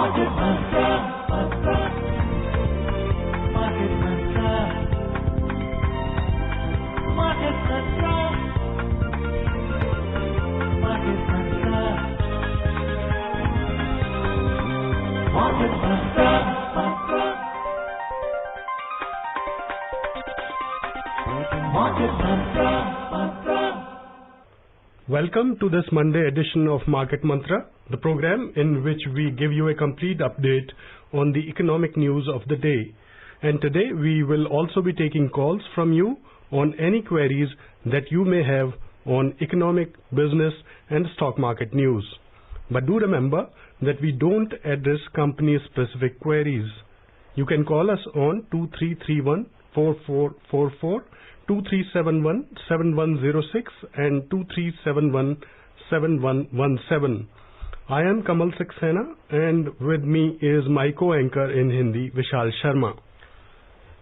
Market Mantra, Mantra, Market Mantra, Market Mantra, Market Mantra, Market Mantra, Mantra, Market Mantra, Mantra. Welcome to this Monday edition of Market Mantra, the program in which we give you a complete update on the economic news of the day. And today we will also be taking calls from you on any queries that you may have on economic, business and stock market news. But do remember that we don't address company-specific queries. You can call us on 2331-4444, 2371-7106 and 2371-7117. I am Kamal Saxena and with me is my co-anchor in Hindi, Vishal Sharma.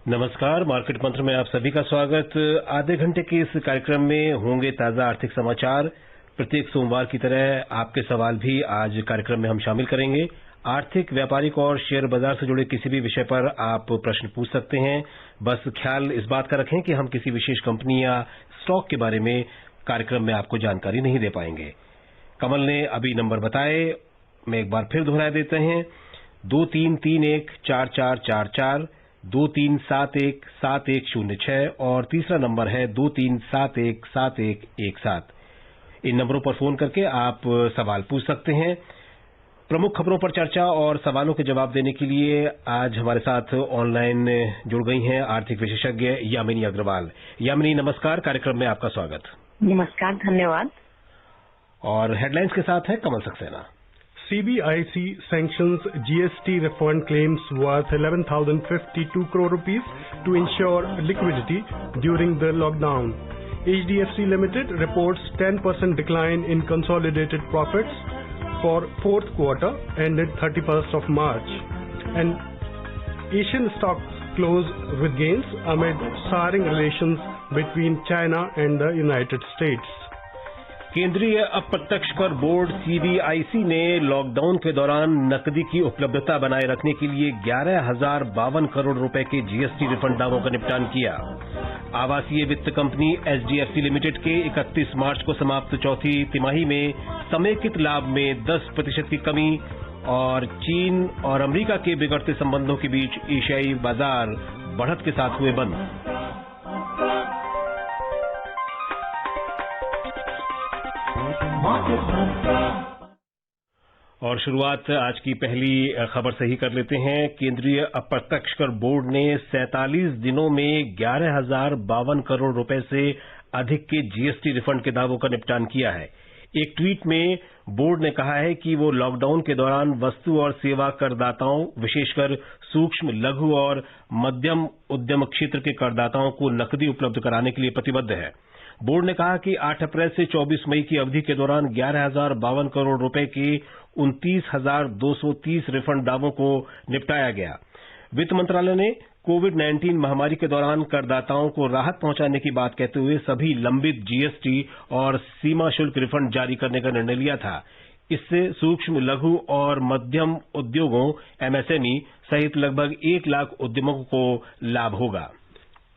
नमस्कार, market मंत्र में आप सभी का स्वागत। आधे घंटे के इस कार्यक्रम में होंगे ताजा आर्थिक समाचार। प्रत्येक सोमवार की तरह आपके सवाल भी आज कार्यक्रम में हम शामिल करेंगे। आर्थिक, व्यापारिक और शेयर बाजार से जुड़े किसी भी विषय पर आप प्रश्न पूछ सकते हैं। बस ख्याल इस बात का रखें कि हम किसी विशेष कंपनी या स्टॉक के बारे में कार्यक्रम में आपको जानकारी नहीं दे पाएंगे। कमल ने अभी नंबर बताए, मैं एक बार फिर दोहरा देते हैं, 23314444, 23717106 और तीसरा नंबर है 23717117। इन नंबरों पर फोन करके आप सवाल पूछ सकते हैं। प्रमुख खबरों पर चर्चा और सवालों के जवाब देने के लिए आज हमारे साथ ऑनलाइन जुड़ गई हैं आर्थिक विशेषज्ञ यामिनी अग्रवाल। यामिनी नमस्कार, कार्यक्रम में आपका स्वागत। नमस्कार, धन्यवाद। और हेडलाइंस के साथ है कमल Saxena. CBIC sanctions GST refund claims worth 11,052 crore rupees to ensure liquidity during the lockdown. HDFC Limited reports 10% decline in consolidated profits for fourth quarter ended 31st of March. And Asian stocks close with gains amid souring relations between China and the United States. केंद्रीय अप्रत्यक्ष कर board CBIC ने lockdown के दौरान नकदी की उपलब्धता बनाए रखने के लिए 11,052 करोड़ रुपए के GST रिफंड दावों का निपटान किया। आवासीय वित्त कंपनी HDFC लिमिटेड के 31 मार्च को समाप्त चौथी तिमाही में समेकित लाभ में 10% की कमी और चीन और अमेरिका के बिगड़ते संबंधों के बीच एशियाई बाजार बढ़त के साथ हुए बंद। और शुरुआत आज की पहली खबर से ही कर लेते हैं। केंद्रीय अप्रत्यक्ष कर बोर्ड ने 47 दिनों में 11,052 करोड़ रुपए से अधिक के GST रिफंड के दावों का निपटान किया है। एक ट्वीट में बोर्ड ने कहा है कि वो लॉकडाउन के दौरान वस्तु और सेवा करदाताओं, विशेषकर सूक्ष्म, लघु और मध्यम उद्यम क्षेत्र के करदाताओं को नकदी उपलब्ध कराने के लिए प्रतिबद्ध है। बोर्ड ने कहा कि 8 अप्रैल से 24 मई की अवधि के दौरान 11,052 करोड़ रुपए के 29,230 रिफंड दावों को निपटाया गया। वित्त मंत्रालय ने कोविड-19 महामारी के दौरान करदाताओं को राहत पहुंचाने की बात कहते हुए सभी लंबित GST और सीमा शुल्क रिफंड जारी करने का निर्णय लिया था। इससे सूक्ष्म, लघु और मध्यम उद्योगों MSME सहित लगभग 1 लाख उद्यमों को लाभ होगा।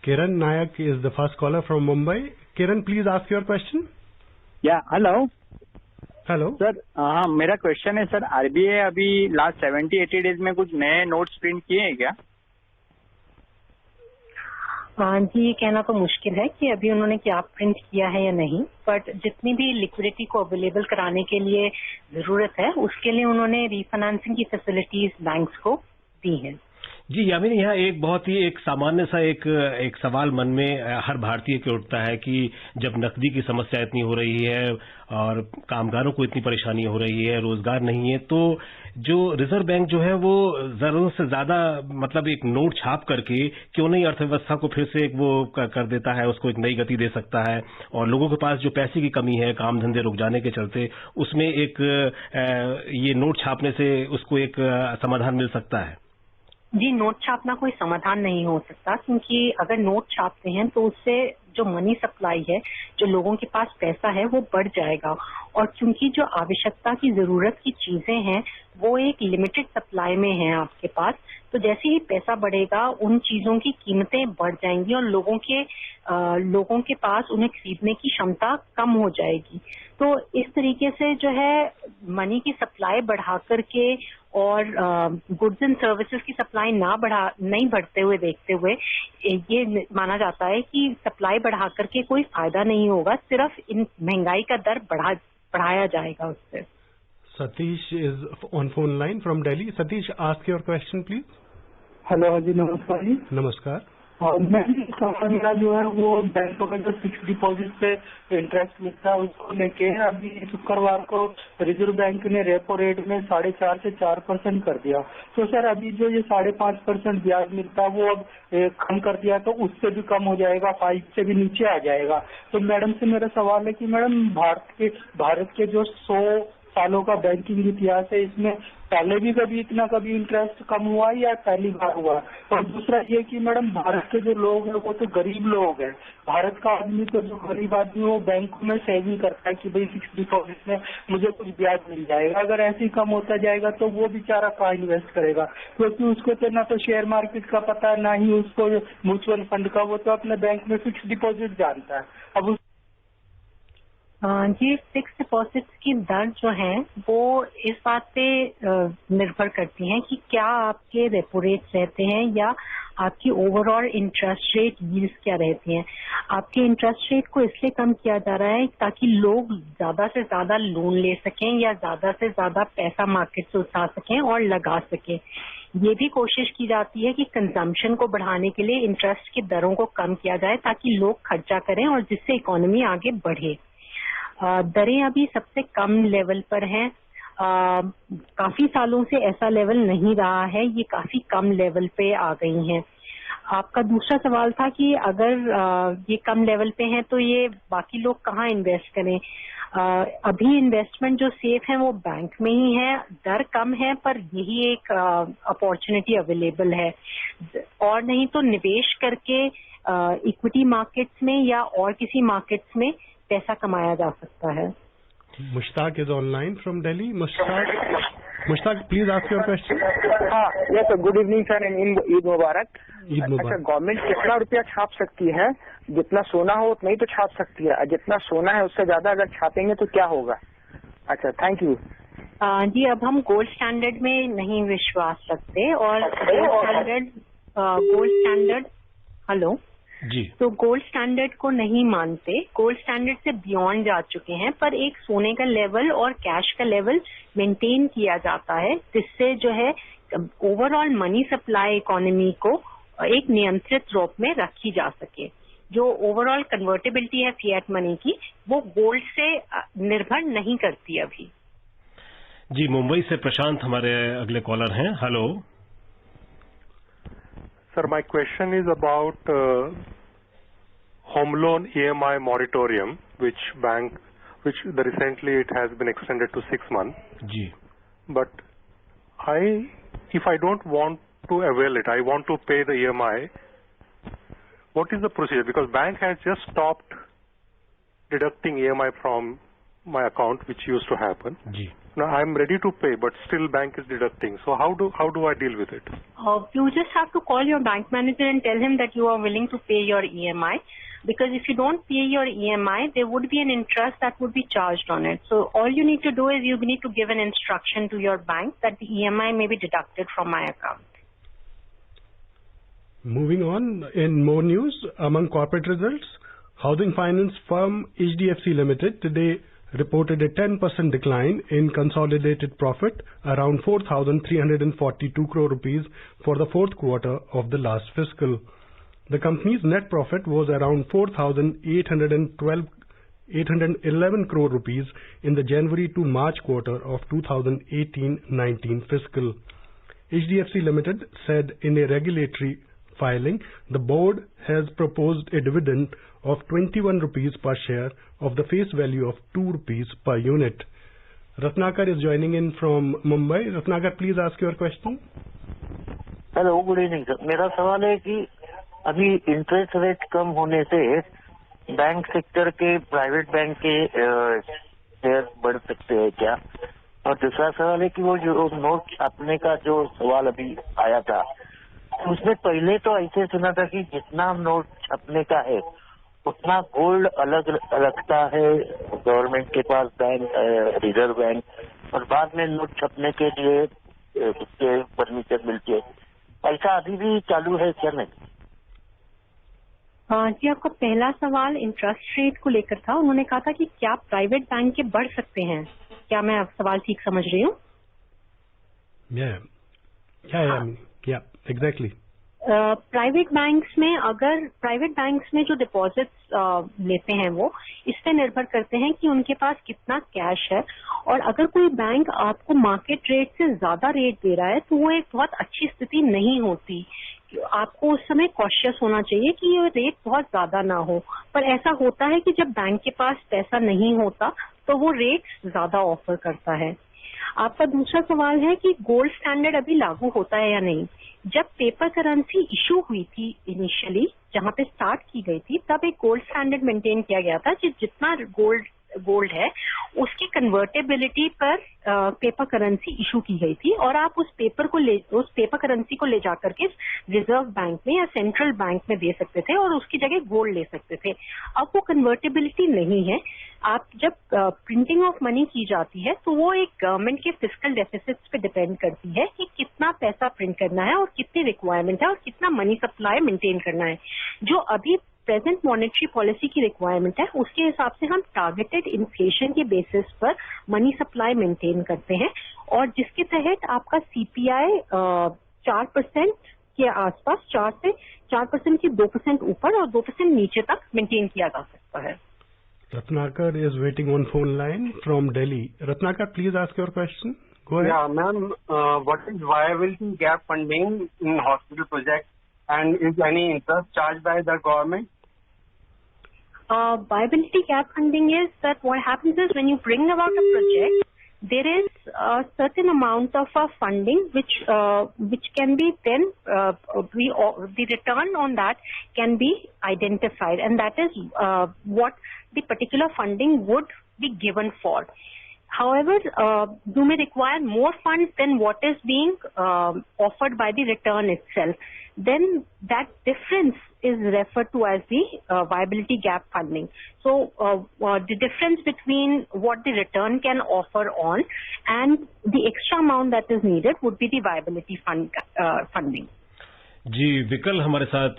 Kiran Nayak is the first caller from Mumbai. Kiran, please ask your question. या हेलो Hello. सर, हाँ मेरा क्वेश्चन है सर, RBI अभी लास्ट 70-80 डेज में कुछ नए नोट्स प्रिंट किए हैं क्या? जी, ये कहना तो मुश्किल है कि अभी उन्होंने क्या प्रिंट किया है या नहीं, बट जितनी भी लिक्विडिटी को अवेलेबल कराने के लिए जरूरत है उसके लिए उन्होंने रीफाइनेंसिंग की फैसिलिटीज बैंक्स को दी है। जी यामिनी, यहाँ एक बहुत ही एक सामान्य सा एक सवाल मन में हर भारतीय के उठता है कि जब नकदी की समस्या इतनी हो रही है और कामगारों को इतनी परेशानी हो रही है, रोजगार नहीं है, तो जो रिजर्व बैंक जो है वो जरूरत से ज्यादा मतलब एक नोट छाप करके क्यों नहीं अर्थव्यवस्था को फिर से एक वो कर देता है, उसको एक नई गति दे सकता है और लोगों के पास जो पैसे की कमी है काम धंधे रुक जाने के चलते उसमें एक ये नोट छापने से उसको एक समाधान मिल सकता है। जी, नोट छापना कोई समाधान नहीं हो सकता, क्योंकि अगर नोट छापते हैं तो उससे जो मनी सप्लाई है, जो लोगों के पास पैसा है, वो बढ़ जाएगा। और क्योंकि जो आवश्यकता की जरूरत की चीजें हैं वो एक लिमिटेड सप्लाई में है आपके पास, तो जैसे ही पैसा बढ़ेगा उन चीजों की कीमतें बढ़ जाएंगी और लोगों के पास उन्हें खरीदने की क्षमता कम हो जाएगी। तो इस तरीके से जो है मनी की सप्लाई बढ़ा करके और गुड्स एंड सर्विसेज की सप्लाई नहीं बढ़ते हुए देखते हुए ये माना जाता है कि सप्लाई बढ़ा करके कोई फायदा नहीं होगा, सिर्फ इन महंगाई का दर बढ़ाया जाएगा उससे। Satish is on phone line from Delhi. Satish, ask your question, please. Hello जी, नमस्कार जी। नमस्कार। और मेरा जो है वो बैंकों का जो फिक्स डिपॉजिट पे इंटरेस्ट मिलता है उसको लेके अभी शुक्रवार को रिजर्व बैंक ने रेपो रेट में 4.5 से 4% कर दिया। तो सर अभी जो ये 5.5% ब्याज मिलता है वो अब कम कर दिया, तो उससे भी कम हो जाएगा, 5 से भी नीचे आ जाएगा। तो मैडम से मेरा सवाल है कि मैडम भारत के जो 100 सालों का बैंकिंग इतिहास है, इसमें पहले भी कभी इंटरेस्ट कम हुआ या पहली बार हुआ? और दूसरा ये कि मैडम भारत के जो लोग हैं वो तो गरीब लोग हैं। भारत का आदमी तो जो गरीब आदमी वो बैंकों में सेविंग करता है कि भाई फिक्स डिपॉजिट में मुझे कुछ ब्याज मिल जाएगा। अगर ऐसे ही कम होता जाएगा तो वो बेचारा कहाँ इन्वेस्ट करेगा, क्योंकि उसको तो ना तो शेयर मार्केट का पता है, ना ही उसको म्यूचुअल फंड का। वो तो अपने बैंक में फिक्स डिपॉजिट जानता है। अब जी, फिक्स डिपॉजिट की दर जो है वो इस बात पे निर्भर करती है कि क्या आपके रेपो रेट रहते हैं या आपकी ओवरऑल इंटरेस्ट रेट यील्ड्स क्या रहती हैं। आपके इंटरेस्ट रेट को इसलिए कम किया जा रहा है ताकि लोग ज्यादा से ज्यादा लोन ले सकें या ज्यादा से ज्यादा पैसा मार्केट से उठा सकें और लगा सकें। ये भी कोशिश की जाती है कि कंजम्पशन को बढ़ाने के लिए इंटरेस्ट की दरों को कम किया जाए ताकि लोग खर्चा करें और जिससे इकोनॉमी आगे बढ़े। दरें अभी सबसे कम लेवल पर हैं। काफी सालों से ऐसा लेवल नहीं रहा है, ये काफी कम लेवल पे आ गई हैं। आपका दूसरा सवाल था कि अगर ये कम लेवल पे हैं तो ये बाकी लोग कहाँ इन्वेस्ट करें। अभी इन्वेस्टमेंट जो सेफ है वो बैंक में ही है। दर कम है पर यही एक अपॉर्चुनिटी अवेलेबल है, और नहीं तो निवेश करके इक्विटी मार्केट्स में या और किसी मार्केट्स में पैसा कमाया जा सकता है। Mushtaq is online from Delhi. Mushtaq, please ask your question. हाँ, yes sir, good evening sir and Eid मुबारक। ईद मुबारक। अच्छा, गवर्नमेंट कितना रुपया छाप सकती है? जितना सोना हो उतना ही तो छाप सकती है, जितना सोना है उससे ज्यादा अगर छापेंगे तो क्या होगा? अच्छा, थैंक यू। जी, अब हम गोल्ड स्टैंडर्ड में नहीं विश्वास रखते और गोल्ड स्टैंडर्ड हेलो जी, तो गोल्ड स्टैंडर्ड को नहीं मानते। गोल्ड स्टैंडर्ड से बियॉन्ड जा चुके हैं, पर एक सोने का लेवल और कैश का लेवल मेंटेन किया जाता है जिससे जो है ओवरऑल मनी सप्लाई इकोनॉमी को एक नियंत्रित रूप में रखी जा सके। जो ओवरऑल कन्वर्टेबिलिटी है फिएट मनी की वो गोल्ड से निर्भर नहीं करती अभी। जी, मुंबई से प्रशांत हमारे अगले कॉलर हैं। Hello sir, my question is about home loan EMI moratorium, which recently it has been extended to 6 months. जी, But if I don't want to avail it, I want to pay the EMI. What is the procedure? Because bank has just stopped deducting EMI from my account, which used to happen. जी, Now I'm ready to pay, but still bank is deducting. So how do I deal with it? You just have to call your bank manager and tell him that you are willing to pay your EMI. Because if you don't pay your EMI, there would be an interest that would be charged on it. So all you need to do is you need to give an instruction to your bank that the EMI may be deducted from my account. Moving on, in more news, among corporate results, housing finance firm HDFC Limited today reported a 10% decline in consolidated profit, around 4,342 crore rupees for the fourth quarter of the last fiscal. The company's net profit was around 4,811 crore rupees in the January to March quarter of 2018-19 fiscal. HDFC Limited said in a regulatory filing, the board has proposed a dividend of 21 rupees per share of the face value of 2 rupees per unit. Ratnakar is joining in from Mumbai. Ratnakar, please ask your question. Hello, good evening sir. मेरा सवाल है कि अभी interest rate कम होने से bank sector के, private bank के share बढ़ सकते हैं क्या? और दूसरा सवाल है कि वो जो नोट छापने का जो सवाल अभी आया था, उसमें पहले तो ऐसे सुना था कि जितना नोट छापने का है उतना गोल्ड अलग रखता है गवर्नमेंट के पास, बैंक, रिजर्व बैंक, और बाद में नोट छपने के लिए उसके परमिशन मिलती है। ऐसा अभी भी चालू है क्या? नहीं जी, आपका पहला सवाल इंटरेस्ट रेट को लेकर था। उन्होंने कहा था कि क्या प्राइवेट बैंक के बढ़ सकते हैं? क्या मैं आप सवाल ठीक समझ रही हूँ? एग्जैक्टली। प्राइवेट बैंक्स में जो डिपॉजिट्स लेते हैं वो इस पे निर्भर करते हैं कि उनके पास कितना कैश है, और अगर कोई बैंक आपको मार्केट रेट से ज्यादा रेट दे रहा है तो वो एक बहुत अच्छी स्थिति नहीं होती। आपको उस समय कॉशियस होना चाहिए कि ये रेट बहुत ज्यादा ना हो। पर ऐसा होता है कि जब बैंक के पास पैसा नहीं होता तो वो रेट ज्यादा ऑफर करता है। आपका दूसरा सवाल है कि गोल्ड स्टैंडर्ड अभी लागू होता है या नहीं। जब पेपर करेंसी इशू हुई थी इनिशियली, जहां पे स्टार्ट की गई थी, तब एक गोल्ड स्टैंडर्ड मेंटेन किया गया था कि जितना गोल्ड है उसकी कन्वर्टेबिलिटी पर पेपर करेंसी इशू की गई थी, और आप उस पेपर करेंसी को ले जाकर के रिजर्व बैंक में या सेंट्रल बैंक में दे सकते थे और उसकी जगह गोल्ड ले सकते थे। अब वो कन्वर्टेबिलिटी नहीं है। आप जब प्रिंटिंग ऑफ मनी की जाती है तो वो एक गवर्नमेंट के फिस्कल डेफिसिट्स पे डिपेंड करती है कि कितना पैसा प्रिंट करना है और कितनी रिक्वायरमेंट है और कितना मनी सप्लाई मेंटेन करना है। जो अभी प्रेजेंट मॉनेटरी पॉलिसी की रिक्वायरमेंट है उसके हिसाब से हम टारगेटेड इन्फ्लेशन के बेसिस पर मनी सप्लाई मेंटेन करते हैं, और जिसके तहत आपका सीपीआई 4% के आसपास, 4 से 4% की 2% ऊपर और 2% नीचे तक मेंटेन किया जा सकता है। Ratnakar is waiting on phone line from Delhi. Ratnakar, please ask your question. Go ahead. Yeah, ma'am. What is viability gap funding in hospital project, and is any interest charged by the government? Viability gap funding is that what happens is when you bring about a project, there is a certain amount of funding which can be then the return on that can be identified, and that is what the particular funding would be given for. However, you may require more funds than what is being offered by the return itself. Then that difference is referred to as the viability gap funding. So the difference between what the return can offer on and the extra amount that is needed would be the viability funding. जी, विकल हमारे साथ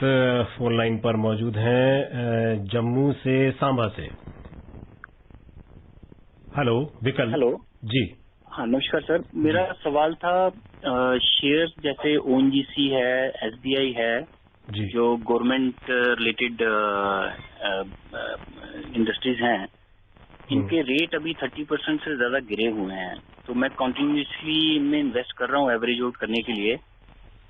phone line पर मौजूद हैं जम्मू से, सांबा से। Hello विकल। Hello जी। हाँ, नमस्कार सर। मेरा सवाल था, शेयर जैसे ओएनजीसी है, एसबीआई है जी, जो गवर्नमेंट रिलेटेड इंडस्ट्रीज हैं, इनके रेट अभी 30% से ज्यादा गिरे हुए हैं। तो मैं कंटिन्यूसली इनमें इन्वेस्ट कर रहा हूँ एवरेज आउट करने के लिए।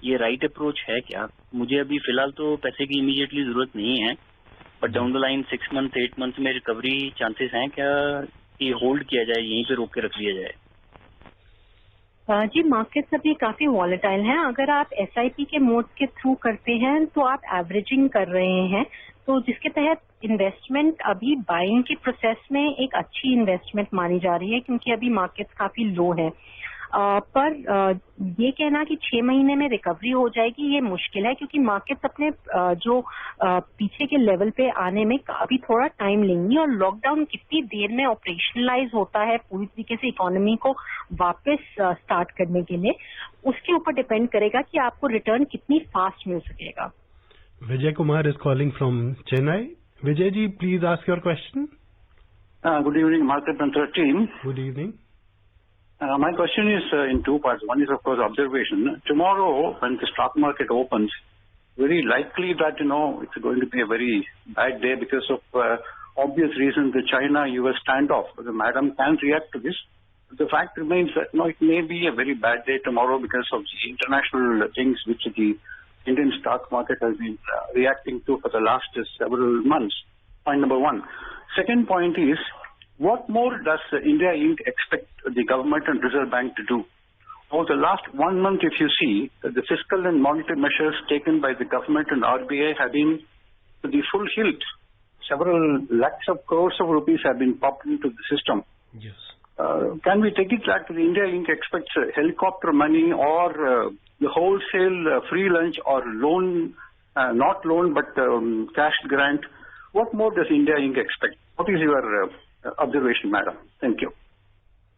ये राइट अप्रोच है क्या? मुझे अभी फिलहाल तो पैसे की इमीडिएटली जरूरत नहीं है, but down the line 6 month 8 month में रिकवरी चांसेस हैं क्या कि होल्ड किया जाए, यहीं पे रोक के रख लिया जाए? जी, मार्केट्स अभी काफी वॉलेटाइल हैं। अगर आप एसआईपी के मोड के थ्रू करते हैं तो आप एवरेजिंग कर रहे हैं, तो जिसके तहत इन्वेस्टमेंट अभी बाइंग की प्रोसेस में एक अच्छी इन्वेस्टमेंट मानी जा रही है, क्योंकि अभी मार्केट्स काफी लो है। पर ये कहना कि 6 महीने में रिकवरी हो जाएगी ये मुश्किल है, क्योंकि मार्केट्स अपने जो पीछे के लेवल पे आने में अभी थोड़ा टाइम लेंगी, और लॉकडाउन कितनी देर में ऑपरेशनलाइज होता है पूरी तरीके से इकोनॉमी को वापस स्टार्ट करने के लिए, उसके ऊपर डिपेंड करेगा कि आपको रिटर्न कितनी फास्ट मिल सकेगा। Vijay Kumar is calling from Chennai. Vijay ji, please ask your question. Good evening, Market Mantra team. Good evening. My question is in 2 parts. One is, of course, observation. Tomorrow, when the stock market opens, very likely that, it's going to be a very bad day because of obvious reasons, the China-US standoff. The madam can react to this. The fact remains that, it may be a very bad day tomorrow because of the international things which the Indian stock market has been reacting to for the last several months. Point number one. Second point is, what more does India Inc. expect the government and Reserve Bank to do? Over the last 1 month, if you see, the fiscal and monetary measures taken by the government and RBI have been to the full hilt. several lakhs of crores of rupees have been pumped into the system. Yes. Can we take it that the India Inc. expects helicopter money or the wholesale free lunch or loan, not loan but cash grant? What more does India Inc. expect? What is your observation, madam? Thank you.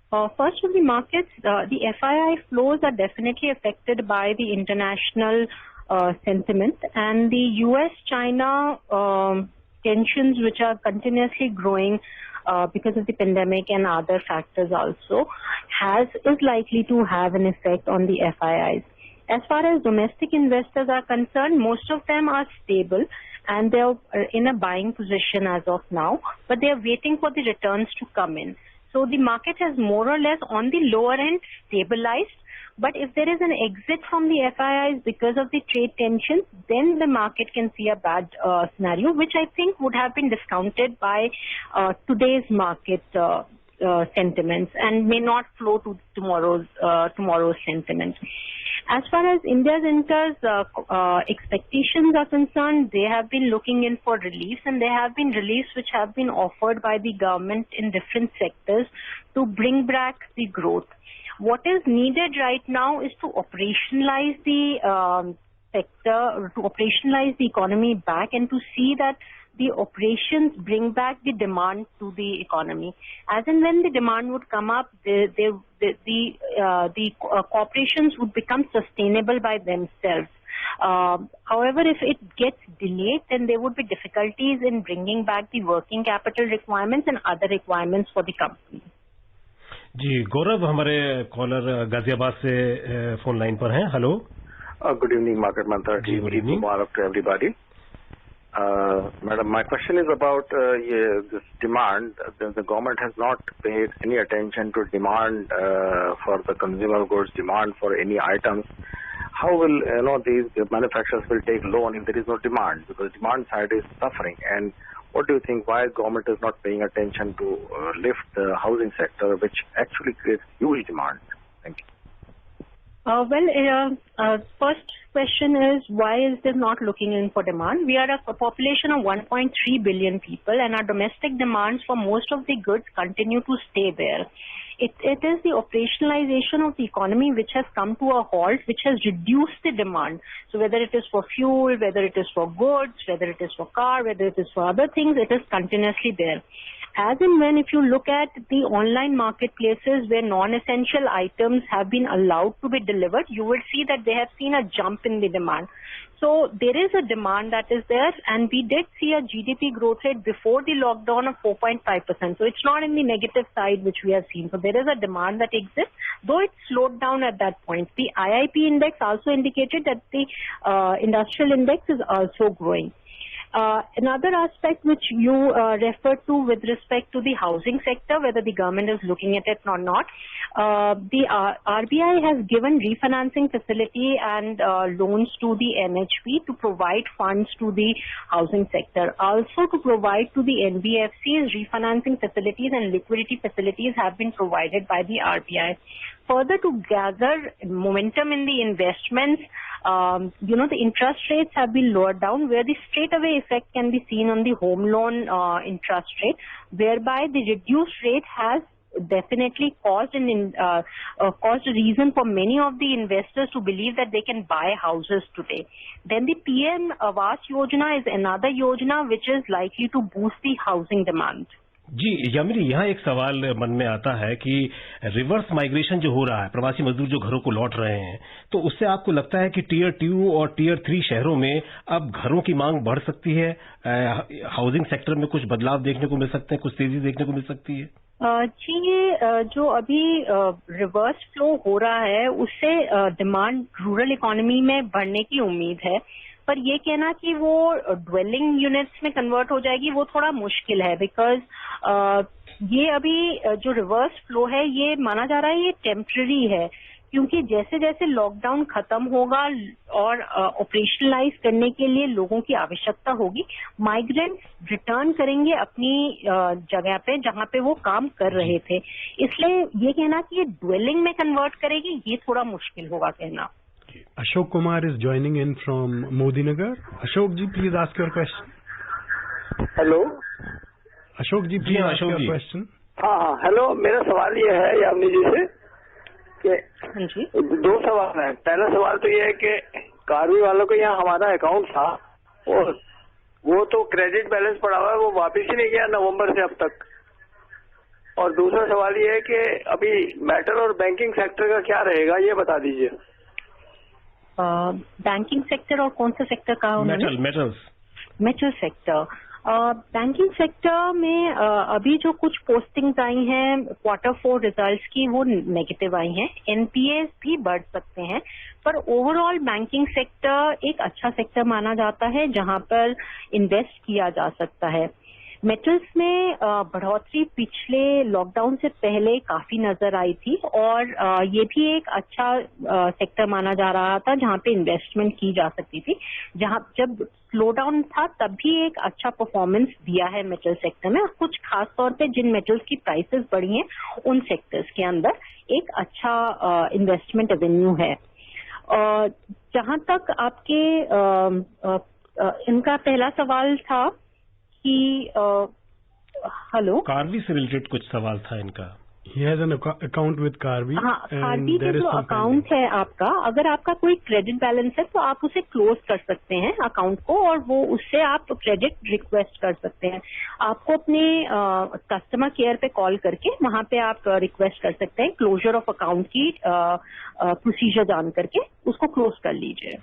First, on the markets, the FII flows are definitely affected by the international sentiment and the US-China tensions, which are continuously growing because of the pandemic and other factors also, is likely to have an effect on the FIIs. As far as domestic investors are concerned, most of them are stable and they're in a buying position as of now, but they are waiting for the returns to come in. So the market has more or less on the lower end stabilized, but if there is an exit from the FIIs because of the trade tensions, then the market can see a bad scenario, which I think would have been discounted by today's market sentiments and may not flow to tomorrow's sentiment. As far as India's expectations are concerned, they have been looking in for reliefs, and there have been reliefs which have been offered by the government in different sectors to bring back the growth. What is needed right now is to operationalize the sector, to operationalize the economy back, and to see that the operations bring back the demand to the economy. As and when the demand would come up, the corporations would become sustainable by themselves. However, if it gets delayed, then there would be difficulties in bringing back the working capital requirements and other requirements for the company. जी गौरव हमारे collar Ghaziabad से phone line पर हैं. Hello. Good evening market Mantra ji. Good evening to everybody. Madam, my question is about this demand. The government has not paid any attention to demand for the consumer goods, demand for any items. How will these manufacturers will take loan if there is no demand? Because demand side is suffering. And what do you think? Why government is not paying attention to lift the housing sector, which actually creates huge demand? Thank you. First question is, why is this not looking in for demand? We are a population of 1.3 billion people, and our domestic demands for most of the goods continue to stay there. It is the operationalization of the economy which has come to a halt, which has reduced the demand. So whether it is for fuel, whether it is for goods, whether it is for car, whether it is for other things, it is continuously there. As and when, if you look at the online marketplaces where non-essential items have been allowed to be delivered, you will see that they have seen a jump in the demand. So there is a demand that is there, and we did see a GDP growth rate before the lockdown of 4.5%. So it's not in the negative side which we have seen. So there is a demand that exists, though it slowed down at that point. The IIP index also indicated that the industrial index is also growing. Another aspect which you referred to with respect to the housing sector, whether the government is looking at it or not, the RBI has given refinancing facility and loans to the NHB to provide funds to the housing sector. Also to provide to the NBFCs, refinancing facilities and liquidity facilities have been provided by the RBI. Further, to gather momentum in the investments, the interest rates have been lowered down, where the straightaway effect can be seen on the home loan interest rate, whereby the reduced rate has definitely caused a reason for many of the investors to believe that they can buy houses today. Then the PM Awas Yojana is another yojana which is likely to boost the housing demand. जी यामिनी, यहाँ एक सवाल मन में आता है कि reverse migration जो हो रहा है, प्रवासी मजदूर जो घरों को लौट रहे हैं, तो उससे आपको लगता है कि टियर 2 और टियर 3 शहरों में अब घरों की मांग बढ़ सकती है? हाउसिंग सेक्टर में कुछ बदलाव देखने को मिल सकते हैं, कुछ तेजी देखने को मिल सकती है? जी, ये जो अभी रिवर्स फ्लो हो रहा है, उससे डिमांड रूरल इकोनॉमी में बढ़ने की उम्मीद है, पर ये कहना कि वो ड्वेलिंग यूनिट्स में कन्वर्ट हो जाएगी वो थोड़ा मुश्किल है, बिकॉज ये अभी जो रिवर्स फ्लो है ये माना जा रहा है ये टेम्पररी है, क्योंकि जैसे जैसे लॉकडाउन खत्म होगा और ऑपरेशनलाइज करने के लिए लोगों की आवश्यकता होगी, माइग्रेंट्स रिटर्न करेंगे अपनी जगह पे जहां पे वो काम कर रहे थे, इसलिए ये कहना कि ये ड्वेलिंग में कन्वर्ट करेगी ये थोड़ा मुश्किल होगा कहना. Ashok Kumar is joining in from Modinagar. Ashok ji, please ask your question. Hello Ashok ji, जी हाँ, अशोक जी। क्वेश्चन। हाँ, हेलो, मेरा सवाल ये है यामिनी जी से कि 2 सवाल है। पहला सवाल तो ये है कि कार्वी वालों को यहाँ हमारा अकाउंट था और वो तो क्रेडिट बैलेंस पड़ा हुआ है, वो वापस ही नहीं गया नवंबर से अब तक। और दूसरा सवाल ये है कि अभी मेटल और बैंकिंग सेक्टर का क्या रहेगा, ये बता दीजिए। बैंकिंग सेक्टर और कौन सा सेक्टर कहा उन्होंने? Metal sector. बैंकिंग सेक्टर में अभी जो कुछ पोस्टिंग्स आई हैं Q4 रिजल्ट्स की, वो नेगेटिव आई हैं। एनपीएस भी बढ़ सकते हैं, पर ओवरऑल बैंकिंग सेक्टर एक अच्छा सेक्टर माना जाता है जहां पर इन्वेस्ट किया जा सकता है। मेटल्स में बढ़ोतरी पिछले लॉकडाउन से पहले काफी नजर आई थी और ये भी एक अच्छा सेक्टर माना जा रहा था जहां पे इन्वेस्टमेंट की जा सकती थी। जहां जब स्लो डाउन था तब भी एक अच्छा परफॉर्मेंस दिया है मेटल सेक्टर में। कुछ खास तौर पे जिन मेटल्स की प्राइसेस बढ़ी हैं उन सेक्टर्स के अंदर एक अच्छा इन्वेस्टमेंट एवेन्यू है। जहां तक आपके इनका पहला सवाल था कि हेलो, कार्वी से रिलेटेड कुछ सवाल था इनका। He has an account with Carvi. हाँ, कार्वी में जो अकाउंट है आपका, अगर आपका कोई क्रेडिट बैलेंस है तो आप उसे क्लोज कर सकते हैं अकाउंट को, और वो उससे आप क्रेडिट रिक्वेस्ट कर सकते हैं। आपको अपने कस्टमर केयर पे कॉल करके वहां पे आप रिक्वेस्ट कर सकते हैं क्लोजर ऑफ अकाउंट की प्रोसीजर जान करके उसको क्लोज कर लीजिए।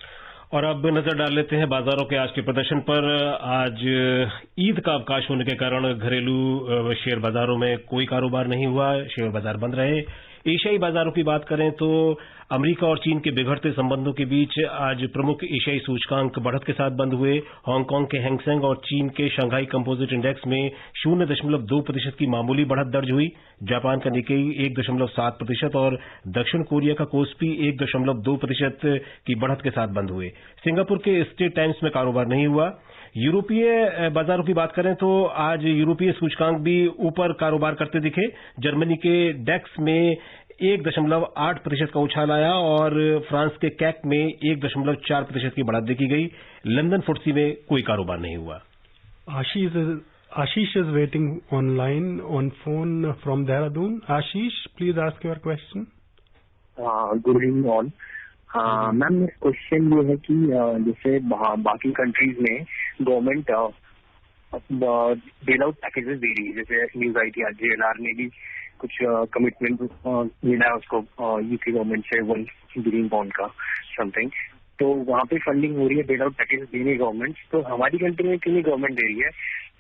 और अब नजर डाल लेते हैं बाजारों के आज के प्रदर्शन पर। आज ईद का अवकाश होने के कारण घरेलू शेयर बाजारों में कोई कारोबार नहीं हुआ, शेयर बाजार बंद रहे। एशियाई बाजारों की बात करें तो अमेरिका और चीन के बिगड़ते संबंधों के बीच आज प्रमुख एशियाई सूचकांक बढ़त के साथ बंद हुए। हांगकांग के हैंगसेंग और चीन के शंघाई कंपोजिट इंडेक्स में 0.2% की मामूली बढ़त दर्ज हुई। जापान का निकेई 1.7% और दक्षिण कोरिया का कोस्पी 1.2% की बढ़त के साथ बंद हुए। सिंगापुर के स्ट्रेट टाइम्स में कारोबार नहीं हुआ। यूरोपीय बाजारों की बात करें तो आज यूरोपीय सूचकांक भी ऊपर कारोबार करते दिखे। जर्मनी के डेक्स में 1.8% का उछाल आया और फ्रांस के कैक में 1.4% की बढ़त देखी गई। लंदन फुट्सी में कोई कारोबार नहीं हुआ। Ashish is waiting online on phone from Dehradun. Ashish, please ask your question. Good evening all. Ma'am, question ये है कि जैसे बाकी कंट्रीज में गवर्नमेंट बेल आउट पैकेजेस दे रही है, जैसे न्यूज आई थी आज JLR ने भी कुछ कमिटमेंट मिला है उसको यूके गवर्नमेंट से 1 बिलियन पाउंड का समथिंग, तो वहाँ पे फंडिंग हो रही है, बेल आउट पैकेज दे रही है गवर्नमेंट। तो हमारी कंट्री में क्यों गवर्नमेंट दे रही है?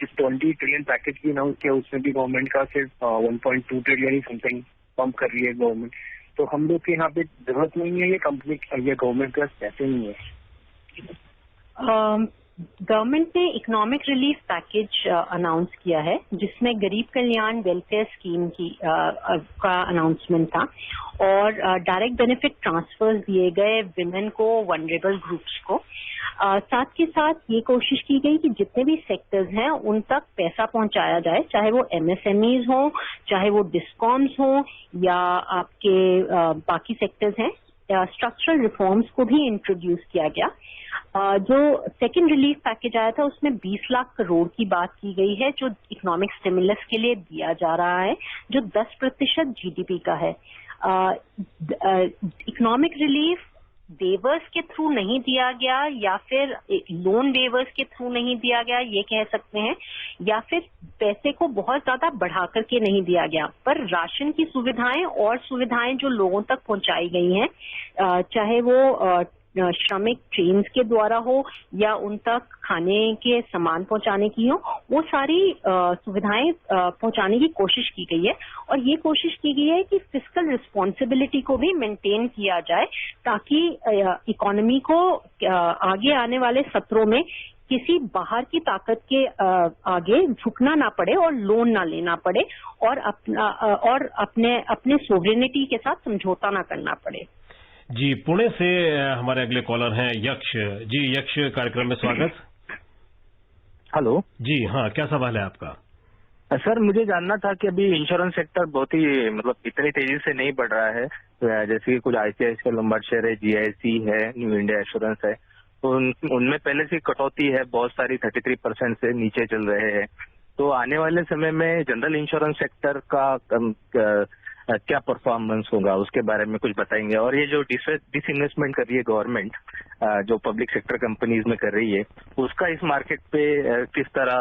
जिस 20 ट्रिलियन पैकेज की अनाउंस किया उसमें भी गवर्नमेंट का सिर्फ 1.2 ट्रिलियन ही समथिंग पंप कर रही है गवर्नमेंट। तो हम लोग के यहाँ पे जरूरत नहीं है, ये कंपनी या गवर्नमेंट का पैसे नहीं है। गवर्नमेंट ने इकोनॉमिक रिलीफ पैकेज अनाउंस किया है जिसमें गरीब कल्याण वेलफेयर स्कीम की का अनाउंसमेंट था और डायरेक्ट बेनिफिट ट्रांसफर्स दिए गए विमेन को, वनरेबल ग्रुप्स को। साथ के साथ ये कोशिश की गई कि जितने भी सेक्टर्स हैं उन तक पैसा पहुंचाया जाए, चाहे वो MSMEs हों, चाहे वो डिस्कॉम्स हों या आपके बाकी सेक्टर्स हैं। स्ट्रक्चरल रिफॉर्म्स को भी इंट्रोड्यूस किया गया। जो सेकेंड रिलीफ पैकेज आया था उसमें 20 लाख करोड़ की बात की गई है जो इकोनॉमिक स्टिमुलस के लिए दिया जा रहा है, जो 10% GDP का है। इकोनॉमिक रिलीफ वेवर्स के थ्रू नहीं दिया गया या फिर लोन वेवर्स के थ्रू नहीं दिया गया, ये कह सकते हैं, या फिर पैसे को बहुत ज्यादा बढ़ा करके नहीं दिया गया, पर राशन की सुविधाएं और सुविधाएं जो लोगों तक पहुंचाई गई हैं, चाहे वो श्रमिक ट्रेन के द्वारा हो या उन तक खाने के सामान पहुंचाने की हो, वो सारी सुविधाएं पहुंचाने की कोशिश की गई है। और ये कोशिश की गई है कि फिस्कल रिस्पॉन्सिबिलिटी को भी मेंटेन किया जाए ताकि इकोनॉमी को आगे आने वाले सत्रों में किसी बाहर की ताकत के आगे झुकना ना पड़े और लोन ना लेना पड़े और अपने सोवरेनिटी के साथ समझौता ना करना पड़े। जी, पुणे से हमारे अगले कॉलर हैं यक्ष जी। यक्ष, कार्यक्रम में स्वागत। हेलो जी हाँ, क्या सवाल है आपका? सर, मुझे जानना था कि अभी इंश्योरेंस सेक्टर बहुत ही इतनी तेजी से नहीं बढ़ रहा है, जैसे कि कुछ ICICI लोम्बार्ड शेयर है, GIC है, न्यू इंडिया एश्योरेंस है, उनमें पहले से कटौती है, बहुत सारी 33% से नीचे चल रहे हैं। तो आने वाले समय में जनरल इंश्योरेंस सेक्टर का क्या परफॉर्मेंस होगा, उसके बारे में कुछ बताएंगे। और ये जो डिसइन्वेस्टमेंट कर रही है गवर्नमेंट, जो पब्लिक सेक्टर कंपनीज में कर रही है, उसका इस मार्केट पे किस तरह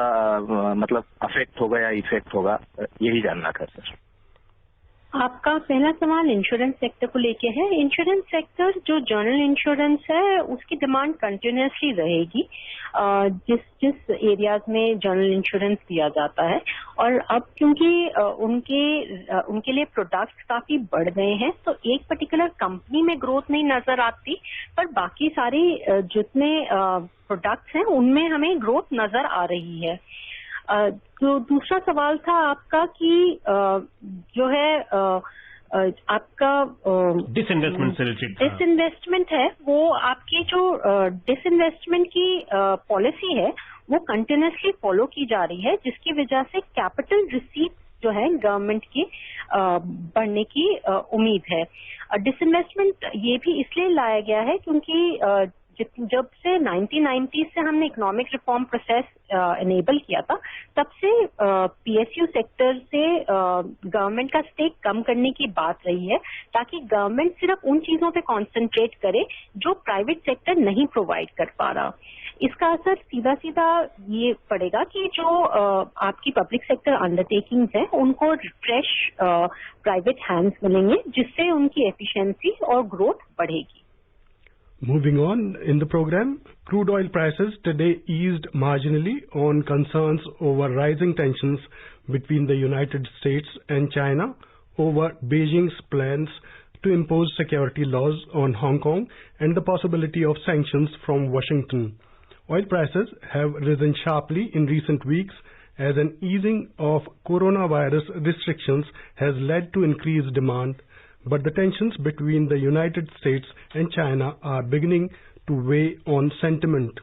मतलब अफेक्ट होगा या इफेक्ट होगा, यही जानना था सर। आपका पहला सवाल इंश्योरेंस सेक्टर को लेके है। इंश्योरेंस सेक्टर जो जनरल इंश्योरेंस है उसकी डिमांड कंटिन्यूसली रहेगी जिस एरियाज में जनरल इंश्योरेंस दिया जाता है। और अब क्योंकि उनके लिए प्रोडक्ट्स काफी बढ़ गए हैं तो एक पर्टिकुलर कंपनी में ग्रोथ नहीं नजर आती, पर बाकी सारे जितने प्रोडक्ट्स हैं उनमें हमें ग्रोथ नजर आ रही है। तो दूसरा सवाल था आपका कि जो है आपका डिसइन्वेस्टमेंट से रिलेटेड डिसइन्वेस्टमेंट है, वो आपकी जो डिसइन्वेस्टमेंट की पॉलिसी है वो कंटिन्यूसली फॉलो की जा रही है, जिसकी वजह से कैपिटल रिसीट जो है गवर्नमेंट की बढ़ने की उम्मीद है। डिसइन्वेस्टमेंट ये भी इसलिए लाया गया है क्योंकि जब से 1990 से हमने इकोनॉमिक रिफॉर्म प्रोसेस इनेबल किया था, तब से पीएसयू सेक्टर से गवर्नमेंट का स्टेक कम करने की बात रही है, ताकि गवर्नमेंट सिर्फ उन चीजों पे कंसंट्रेट करे जो प्राइवेट सेक्टर नहीं प्रोवाइड कर पा रहा। इसका असर सीधा सीधा ये पड़ेगा कि जो आपकी पब्लिक सेक्टर अंडरटेकिंग्स हैं उनको फ्रेश प्राइवेट हैंड्स मिलेंगे, जिससे उनकी एफिशिएंसी और ग्रोथ बढ़ेगी। Moving on in the program, crude oil prices today eased marginally on concerns over rising tensions between the United States and China over Beijing's plans to impose security laws on Hong Kong and the possibility of sanctions from Washington. Oil prices have risen sharply in recent weeks as an easing of coronavirus restrictions has led to increased demand. But the tensions between the United States and China are beginning to weigh on sentiment.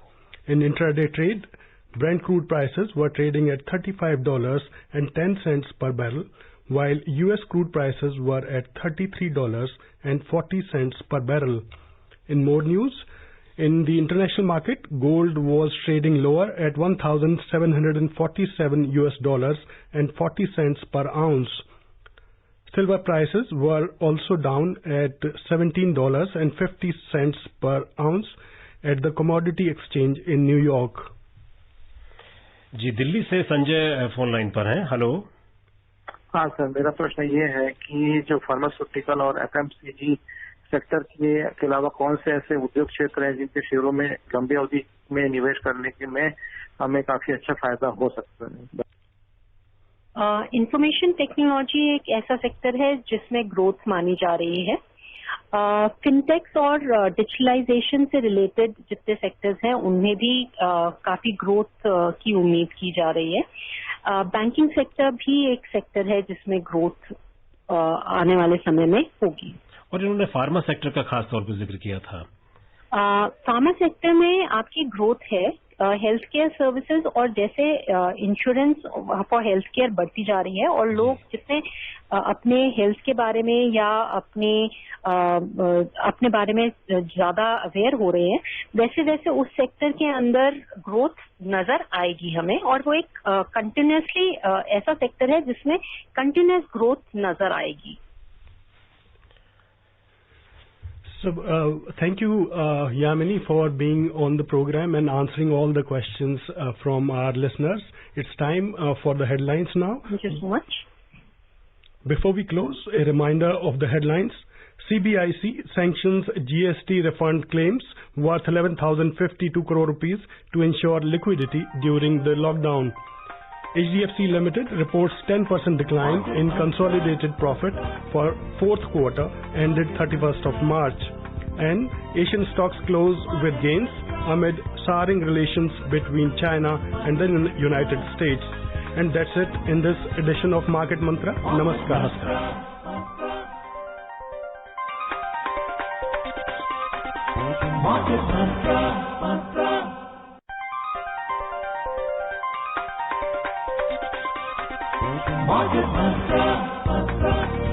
In intraday trade, Brent crude prices were trading at $35.10 per barrel, while US crude prices were at $33.40 per barrel. In more news, in the international market, gold was trading lower at $1,747.40 per ounce. Silver prices were also down at $17.50 per ounce at the commodity exchange in New York. जी, दिल्ली से Sanjay phone line पर हैं। Hello. हाँ sir, मेरा प्रश्न ये है कि जो फार्मास्यूटिकल और एफएमसीजी सेक्टर के अलावा कौन से ऐसे उद्योग क्षेत्र हैं जिनके शेयरों में लंबी अवधि में निवेश करने के में हमें काफी अच्छा फायदा हो सकता है। इंफॉर्मेशन टेक्नोलॉजी एक ऐसा सेक्टर है जिसमें ग्रोथ मानी जा रही है। फिनटेक्स और डिजिटलाइजेशन से रिलेटेड जितने सेक्टर्स हैं उनमें भी काफी ग्रोथ की उम्मीद की जा रही है। बैंकिंग सेक्टर भी एक सेक्टर है जिसमें ग्रोथ आने वाले समय में होगी। और इन्होंने फार्मा सेक्टर का खास तौर पर जिक्र किया था। फार्मा सेक्टर में आपकी ग्रोथ है, हेल्थ केयर सर्विसेज और जैसे इंश्योरेंस फॉर हेल्थ केयर बढ़ती जा रही है और लोग जितने अपने हेल्थ के बारे में या अपने बारे में ज्यादा अवेयर हो रहे हैं, वैसे वैसे उस सेक्टर के अंदर ग्रोथ नजर आएगी हमें। और वो एक कंटिन्यूसली ऐसा सेक्टर है जिसमें कंटिन्यूस ग्रोथ नजर आएगी। So, thank you, Yamini, for being on the program and answering all the questions from our listeners. It's time for the headlines now. Thank you so much. Before we close, a reminder of the headlines. CBIC sanctions GST refund claims worth 11,052 crore rupees to ensure liquidity during the lockdown. HDFC Limited reports 10% decline in consolidated profit for fourth quarter ended 31st of March. And Asian stocks close with gains amid souring relations between China and the United States. And that's it in this edition of Market Mantra. Namaskar. Market Mantra, Mantra. Market Mantra, Mantra.